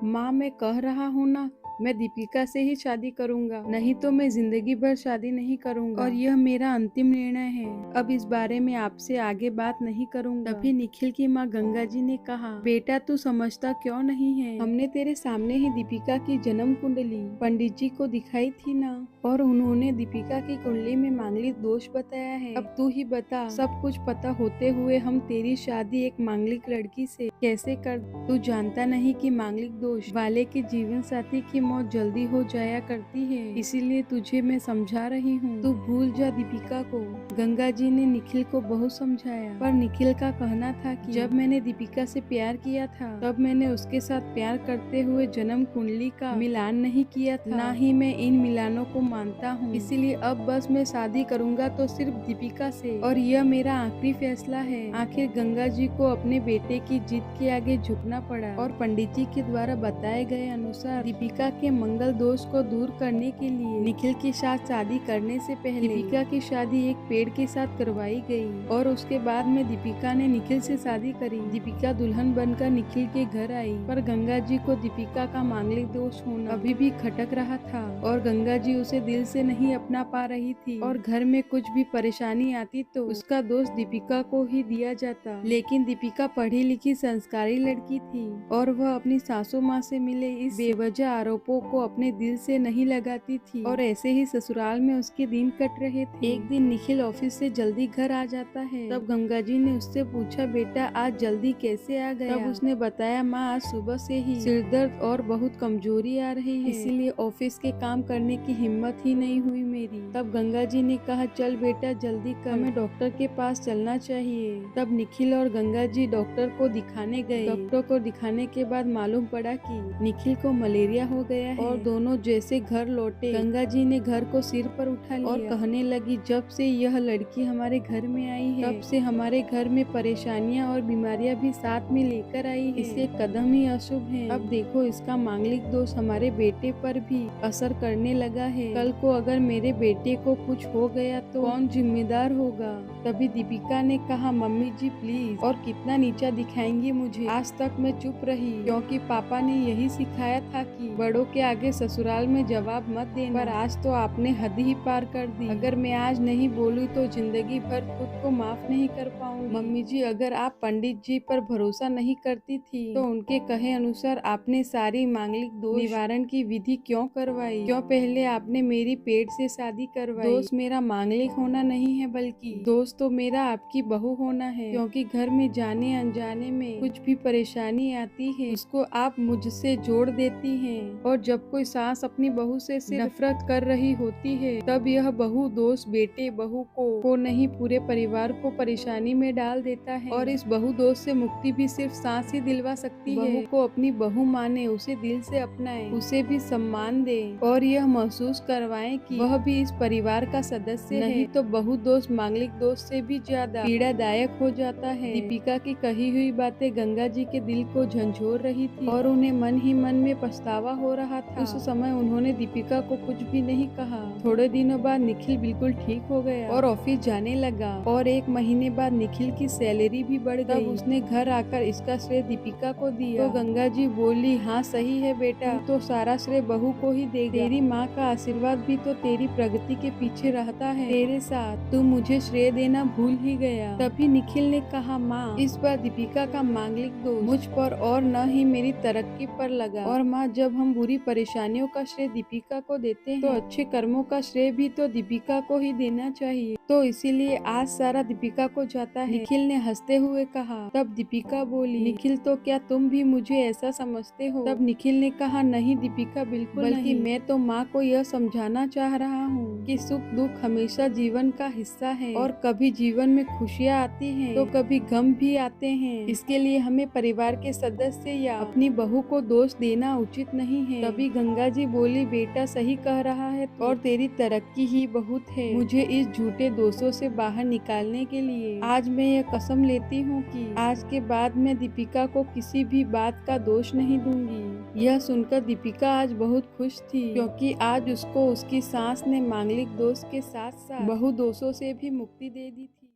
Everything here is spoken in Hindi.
माँ, मैं कह रहा हूँ ना, मैं दीपिका से ही शादी करूंगा, नहीं तो मैं जिंदगी भर शादी नहीं करूंगा और यह मेरा अंतिम निर्णय है। अब इस बारे में आपसे आगे बात नहीं करूंगा। तभी निखिल की माँ गंगा जी ने कहा, बेटा तू समझता क्यों नहीं है, हमने तेरे सामने ही दीपिका की जन्म कुंडली पंडित जी को दिखाई थी ना, और उन्होंने दीपिका की कुंडली में मांगलिक दोष बताया है। अब तू ही बता, सब कुछ पता होते हुए हम तेरी शादी एक मांगलिक लड़की से कैसे कर। तू जानता नहीं कि मांगलिक दोष वाले के जीवन साथी की मौत जल्दी हो जाया करती है, इसीलिए तुझे मैं समझा रही हूँ, तू भूल जा दीपिका को। गंगा जी ने निखिल को बहुत समझाया, पर निखिल का कहना था कि जब मैंने दीपिका से प्यार किया था तब मैंने उसके साथ प्यार करते हुए जन्म कुंडली का मिलान नहीं किया था, ना ही मैं इन मिलानों को मानता हूँ। इसीलिए अब बस मैं शादी करूंगा तो सिर्फ दीपिका से, और यह मेरा आखिरी फैसला है। आखिर गंगा जी को अपने बेटे की जिद के आगे झुकना पड़ा, और पंडित जी के द्वारा बताए गए अनुसार दीपिका के मंगल दोष को दूर करने के लिए निखिल के साथ शादी करने से पहले दीपिका की शादी एक पेड़ के साथ करवाई गई, और उसके बाद में दीपिका ने निखिल से शादी करी। दीपिका दुल्हन बनकर निखिल के घर आई, पर गंगा जी को दीपिका का मांगलिक दोष होना अभी भी खटक रहा था, और गंगा जी उसे दिल से नहीं अपना पा रही थी, और घर में कुछ भी परेशानी आती तो उसका दोष दीपिका को ही दिया जाता। लेकिन दीपिका पढ़ी लिखी संस्कारी लड़की थी, और वह अपनी सासू माँ से मिले इस बेवजह आरोपों को अपने दिल से नहीं लगाती थी, और ऐसे ही ससुराल में उसके दिन कट रहे थे। एक दिन निखिल ऑफिस से जल्दी घर आ जाता है, तब गंगा जी ने उससे पूछा, बेटा आज जल्दी कैसे आ गया। तब उसने बताया, माँ आज सुबह से ही सिरदर्द और बहुत कमजोरी आ रही है, इसीलिए ऑफिस के काम करने की हिम्मत ही नहीं हुई मेरी। तब गंगा जी ने कहा, चल बेटा जल्दी कर, हमें डॉक्टर के पास चलना चाहिए। तब निखिल और गंगा जी डॉक्टर को दिखाने गए। डॉक्टर को दिखाने के बाद मालूम पड़ा कि निखिल को मलेरिया हो गया है, और दोनों जैसे घर लौटे गंगा जी ने घर को सिर पर उठा लिया और कहने लगी, जब से यह लड़की हमारे घर में आई है तब से हमारे घर में परेशानियां और बीमारियां भी साथ में लेकर आई है। इसके कदम ही अशुभ हैं। अब देखो इसका मांगलिक दोष हमारे बेटे पर भी असर करने लगा है। कल को अगर मेरे बेटे को कुछ हो गया तो कौन जिम्मेदार होगा। तभी दीपिका ने कहा, मम्मी जी प्लीज, और कितना नीचा दिखाएंगी मुझे। आज तक मैं चुप रही क्योंकि पापा ने यही सिखाया था कि बड़ों के आगे ससुराल में जवाब मत देना, पर आज तो आपने हद ही पार कर दी। अगर मैं आज नहीं बोलूं तो जिंदगी भर खुद को माफ नहीं कर पाऊंगी। मम्मी जी अगर आप पंडित जी पर भरोसा नहीं करती थी तो उनके कहे अनुसार आपने सारी मांगलिक दोष निवारण की विधि क्यों करवाई, क्यों पहले आपने मेरी पेट से शादी करवाई। दोष मेरा मांगलिक होना नहीं है, बल्कि दोष तो मेरा आपकी बहू होना है, क्योंकि घर में जाने अनजाने में कुछ भी परेशानी आती है उसको आप मुझसे जोड़ देती हैं, और जब कोई सास अपनी बहू से सिर्फ नफरत कर रही होती है तब यह बहू दोष बेटे बहू को नहीं पूरे परिवार को परेशानी में डाल देता है। और इस बहू दोष से मुक्ति भी सिर्फ सास ही दिलवा सकती है। बहू को अपनी बहू माने, उसे दिल से अपनाए, उसे भी सम्मान दे, और यह महसूस करवाएं कि वह भी इस परिवार का सदस्य है। नहीं तो बहू दोष मांगलिक दोष से भी ज्यादा पीड़ादायक हो जाता है। दीपिका की कही हुई बातें गंगा जी के दिल को झंझोर रही थी, और उन्हें मन ही मन में पछतावा हो रहा था। उस समय उन्होंने दीपिका को कुछ भी नहीं कहा। थोड़े दिनों बाद निखिल बिल्कुल ठीक हो गया और ऑफिस जाने लगा, और एक महीने बाद निखिल की सैलरी भी बढ़ गई। तब उसने घर आकर इसका श्रेय दीपिका को दिया। तो गंगा जी बोली, हाँ सही है बेटा, तू तो सारा श्रेय बहू को ही देगा। तेरी माँ का आशीर्वाद भी तो तेरी प्रगति के पीछे रहता है तेरे साथ, तू मुझे श्रेय देना भूल ही गया। तभी निखिल ने कहा, माँ इस बार दीपिका का मांगलिक दोष मुझ पर और न ही मेरी तरक्की पर लगा, और माँ जब हम बुरी परेशानियों का श्रेय दीपिका को देते हैं तो अच्छे कर्मों का श्रेय भी तो दीपिका को ही देना चाहिए, तो इसीलिए आज सारा दीपिका को जाता है। निखिल ने हंसते हुए कहा। तब दीपिका बोली, निखिल तो क्या तुम भी मुझे ऐसा समझते हो। तब निखिल ने कहा, नहीं दीपिका बिल्कुल बल्कि नहीं। मैं तो माँ को यह समझाना चाह रहा हूँ कि सुख दुख हमेशा जीवन का हिस्सा है, और कभी जीवन में खुशियाँ आती हैं तो कभी गम भी आते हैं। इसके लिए हमें परिवार के सदस्य या अपनी बहू को दोष देना उचित नहीं है। तभी गंगा जी बोली, बेटा सही कह रहा है, और तेरी तरक्की ही बहुत है। मुझे इस झूठे दोषों से बाहर निकालने के लिए आज मैं यह कसम लेती हूँ कि आज के बाद मैं दीपिका को किसी भी बात का दोष नहीं दूंगी। यह सुनकर दीपिका आज बहुत खुश थी, क्योंकि आज उसको उसकी सास ने मांगलिक दोष के साथ साथ बहु दोषों से भी मुक्ति दे दी थी।